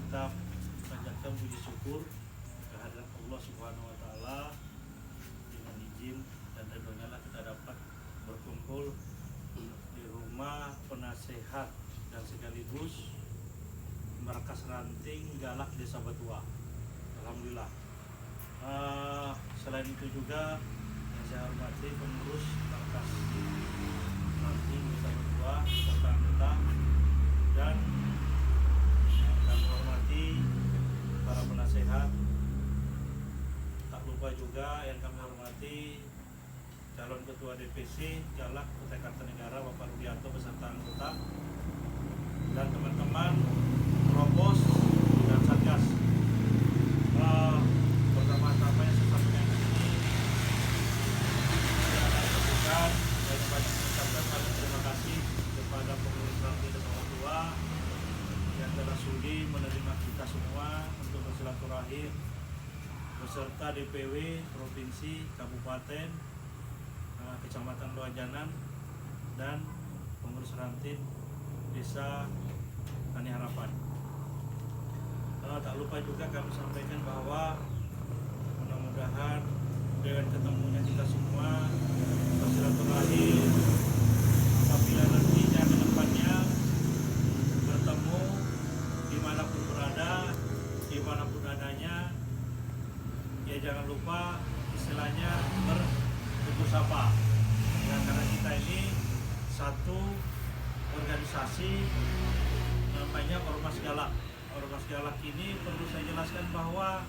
kita panjatkan puji syukur kehadirat Allah Subhanahu wa taala. Dengan izin dan ridhonya lah kita dapat berkumpul di rumah penasehat dan sekaligus markas ranting Galak Desa Batua. Alhamdulillah. Selain itu juga yang saya hormati pengurus markas ranting Desa Batua serta anggota, dan kami hormati para penasehat. Tak lupa juga yang kami hormati calon ketua DPC Galak Kutai Kartanegara Bapak Rudianto beserta anggota, dan teman-teman Provos dan Satgas. Pertama-tama yang saya sampaikan ini saya banyak mengucapkan terima kasih kepada pengurus ranting Desa Batua yang telah sudi menerima kita semua untuk bersilaturahim beserta DPW Provinsi, Kabupaten, Kecamatan Loajanan, dan pengurus ranting Desa Tani Harapan. Tak lupa juga kami sampaikan bahwa mudah-mudahan dengan ketemunya kita semua bersilaturahim, apabila nantinya ke depannya bertemu dimanapun berada, dimanapun adanya, ya jangan lupa istilahnya bertegur sapa. Ya, karena kita ini satu organisasi namanya Ormas Galak. Ormas Galak ini perlu saya jelaskan bahwa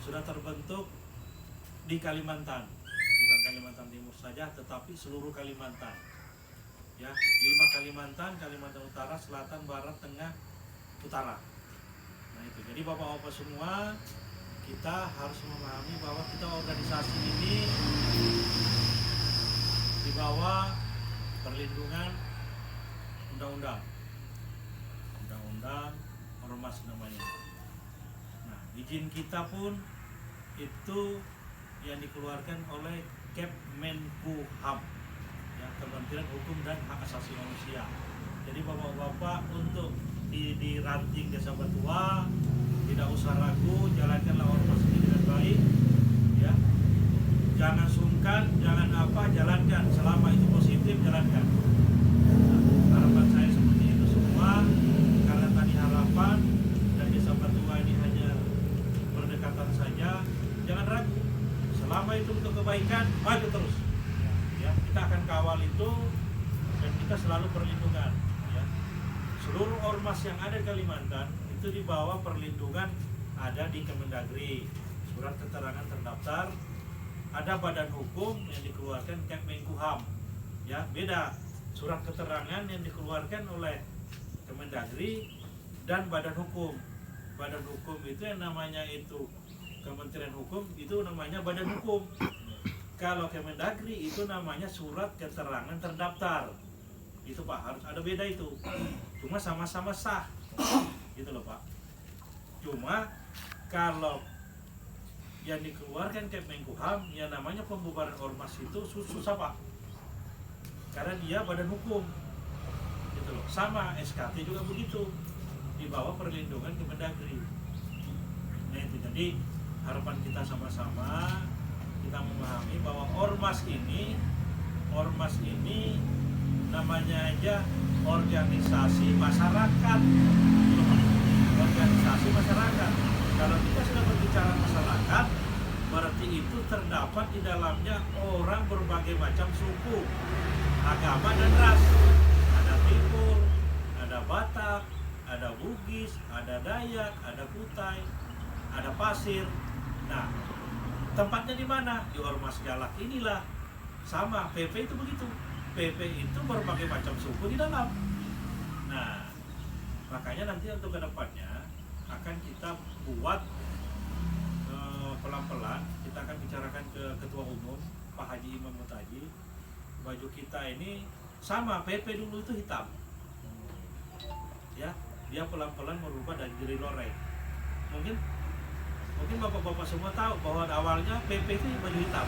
sudah terbentuk di Kalimantan, bukan Kalimantan Timur saja, tetapi seluruh Kalimantan. Ya, 5 Kalimantan: Kalimantan Utara, Selatan, Barat, Tengah, Utara. Nah itu. Jadi bapak-bapak semua, kita harus memahami bahwa kita organisasi ini di bawah perlindungan undang-undang ormas namanya. Nah, izin kita pun itu yang dikeluarkan oleh Kemenkumham, ya, Kementerian Hukum dan Hak Asasi Manusia. Jadi bapak-bapak untuk di ranting Desa Batua tidak usah ragu, jalankanlah ormas ini dengan baik, ya. Jangan sungkan, jangan jalankan. Selama itu positif, jalankan. Nah, harapan saya seperti itu semua, karena Tani Harapan dan Desa Batua ini hanya berdekatan saja. Jangan ragu. Selama itu untuk kebaikan, maju terus. Ya, kita akan kawal itu dan kita selalu perlindungan. Ya. Seluruh ormas yang ada di Kalimantan itu di bawah perlindungan, ada di Kemendagri, surat keterangan terdaftar, ada badan hukum yang dikeluarkan Kemenkumham. Ya, beda surat keterangan yang dikeluarkan oleh Kemendagri dan badan hukum. Badan hukum itu yang namanya itu Kementerian Hukum, itu namanya badan hukum. Kalau Kemendagri itu namanya surat keterangan terdaftar. Itu Pak, harus ada beda itu. Cuma sama-sama sah. Gitu loh Pak. Cuma kalau yang dikeluarkan Kemenkumham, yang namanya pembubaran ormas itu susah Pak. Karena dia badan hukum. Gitu loh. Sama SKT juga begitu. Di bawah perlindungan Kemendagri. Nah itu, jadi harapan kita sama-sama kita memahami bahwa ormas ini namanya aja organisasi masyarakat. Organisasi masyarakat. Kalau kita sudah berbicara masyarakat, berarti itu terdapat di dalamnya orang berbagai macam suku, agama dan ras. Ada Timur, ada Batak, ada Bugis, ada Dayak, ada Kutai, ada Pasir. Nah, tempatnya di mana? Di Ormas Galak inilah. Sama, PP itu begitu. PP itu berbagai macam suku di dalam. Nah, makanya nanti untuk kedepannya akan kita buat pelan-pelan. Kita akan bicarakan ke Ketua Umum Pak Haji Imam Mutaji. Baju kita ini sama, PP dulu itu hitam. Ya, dia pelan-pelan merubah dari loreng. Mungkin bapak-bapak semua tahu bahwa awalnya PP itu baju hitam.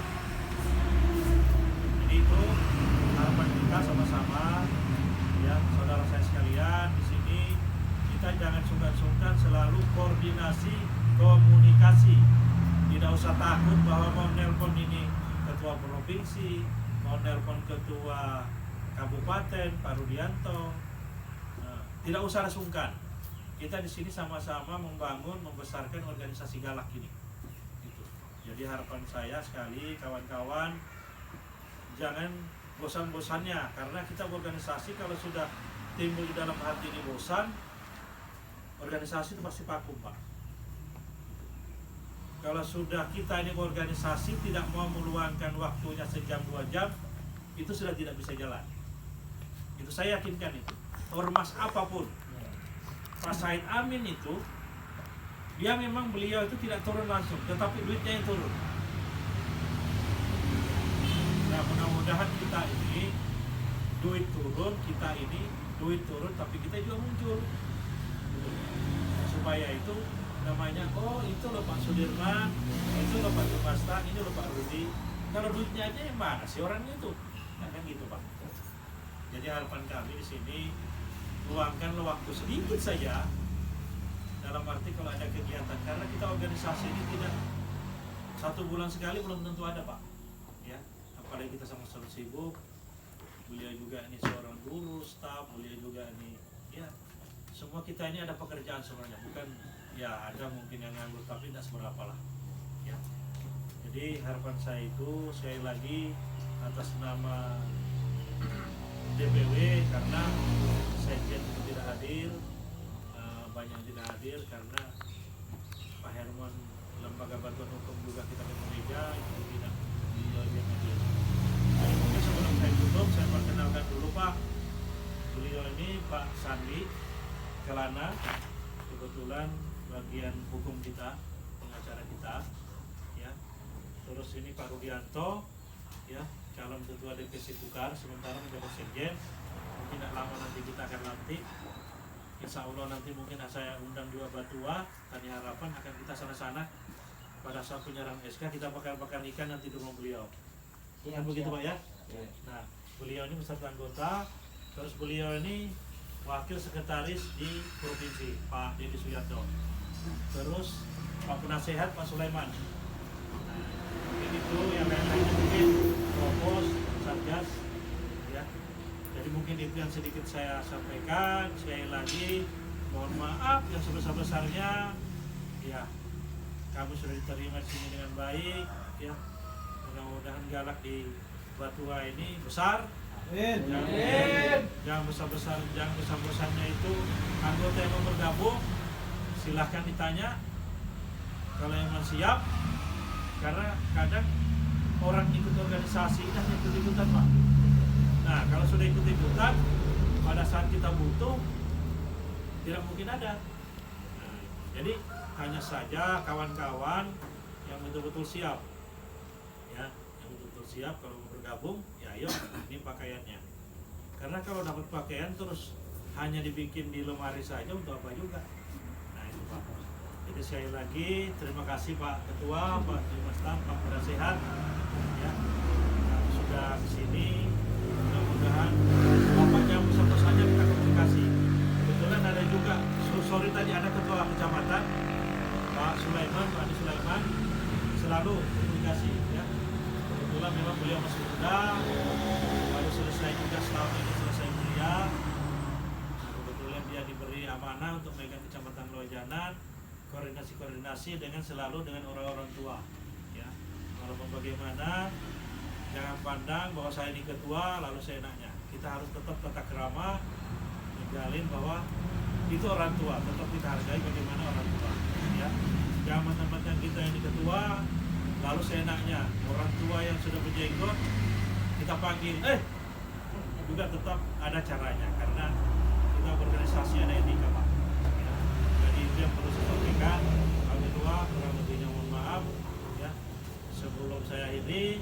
Jadi itu harapan kita sama-sama, ya saudara saya sekalian di sini, kita jangan sungkan-sungkan selalu koordinasi, komunikasi. Tidak usah takut bahwa mau nelpon ini ketua provinsi, mau nelpon ketua kabupaten Pak Rudianto. Nah, tidak usah sungkan. Kita di sini sama-sama membangun, membesarkan organisasi Galak ini. Gitu. Jadi harapan saya sekali kawan-kawan, jangan bosan-bosannya, karena kita organisasi kalau sudah timbul di dalam hati ini bosan, organisasi itu pasti vakum, Pak. Kalau sudah kita ini organisasi tidak mau meluangkan waktunya sejam 2 jam, itu sudah tidak bisa jalan. Itu saya yakinkan itu. Ormas apapun, Pak Said Amin itu, dia memang beliau itu tidak turun langsung, tetapi duitnya yang turun. Nah, mudah-mudahan kita ini duit turun, duit turun, tapi kita juga muncul. Supaya itu namanya, oh itu loh Pak Sudirman, itu loh Pak Jumasta, ini loh Pak Rudi. Kalau duitnya aja yang mana sih orangnya itu? Nah, kan gitu Pak. Jadi harapan kami di sini, luangkanlah waktu sedikit saja, dalam arti kalau ada kegiatan, karena kita organisasi ini tidak 1 bulan sekali belum tentu ada Pak. Ya, apalagi kita sama-sama sibuk. Beliau juga ini seorang guru, staf, beliau juga ini, ya semua kita ini ada pekerjaan sebenarnya, bukan ya ada mungkin yang nganggur tapi tidak seberapa lah. Ya, jadi harapan saya itu sekali lagi atas nama DPW, karena sekjen itu tidak hadir, banyak yang tidak hadir karena Pak Herman lembaga bantuan hukum juga kita ke gereja itu tidak hadir. Jadi mungkin sebelum saya tutup, saya perkenalkan dulu Pak. Beliau ini Pak Sandi Kelana, kebetulan bagian hukum kita, pengacara kita, ya. Terus ini Pak Rudianto, ya, calon ketua DPC Kukar, sementara menjadi sekjen. Mungkin tidak lama nanti kita akan lantik. Insya Allah nanti mungkin saya undang juga Batua, Tani Harapan akan kita sana-sana. Pada saat penyerahan SK kita bakar-bakar ikan nanti di rumah beliau. Kan begitu Pak ya? Nah, beliau ini beserta anggota, terus beliau ini wakil sekretaris di provinsi Pak Dedi Suyarto, terus Pak Penasehat Pak Sulaiman. Nah, mungkin itu yang lain-lainnya mungkin Provos, Satgas, ya. Jadi mungkin itu yang sedikit saya sampaikan. Sekali lagi mohon maaf yang sebesar-besarnya, ya. Kamu sudah diterima di sini dengan baik, ya. Mudah-mudahan Galak di Batua ini besar. Jangan besar-besar, jangan besar-besarnya itu anggota yang mau bergabung silahkan ditanya kalau yang masih siap, karena kadang orang ikut organisasi ini hanya ikut-ikutan Pak. Nah kalau sudah ikut-ikutan, pada saat kita butuh tidak mungkin ada. Nah, jadi hanya saja kawan-kawan yang betul-betul siap, ya, yang betul-betul siap kalau mau bergabung, ya ayo ini pakaiannya. Karena kalau dapat pakaian terus hanya dibikin di lemari saja, untuk apa juga? Nah itu Pak. Jadi sekali lagi terima kasih Pak Ketua, Pak Jumasta, Pak Penasehat, ya, yang sudah kesini. Mudah-mudahan Bapak jangan bersama saja kita komunikasi. Kebetulan ada juga, sorry tadi ada Ketua Kecamatan Pak Sulaiman, Pak Adi Sulaiman, selalu komunikasi, ya. Kebetulan memang beliau masih muda, baru selesai juga setahun ini selesai kuliah. Nah, kebetulan dia diberi amanah untuk megang Kecamatan Lojanan, koordinasi dengan selalu dengan orang-orang tua, ya. Walaupun bagaimana, jangan pandang bahwa saya ini ketua lalu saya enaknya. Kita harus tetap tata krama, menjalin bahwa itu orang tua, tetap kita hargai bagaimana orang tua, ya. Jangan mentang-mentang kita ini ketua lalu seenaknya orang tua yang sudah berjenggot kita panggil, juga tetap ada caranya, karena kita berorganisasi ada etika Pak, ya. Jadi itu yang perlu saya sampaikan. Pak Ketua, kurang lebihnya mohon maaf, ya. Sebelum saya ini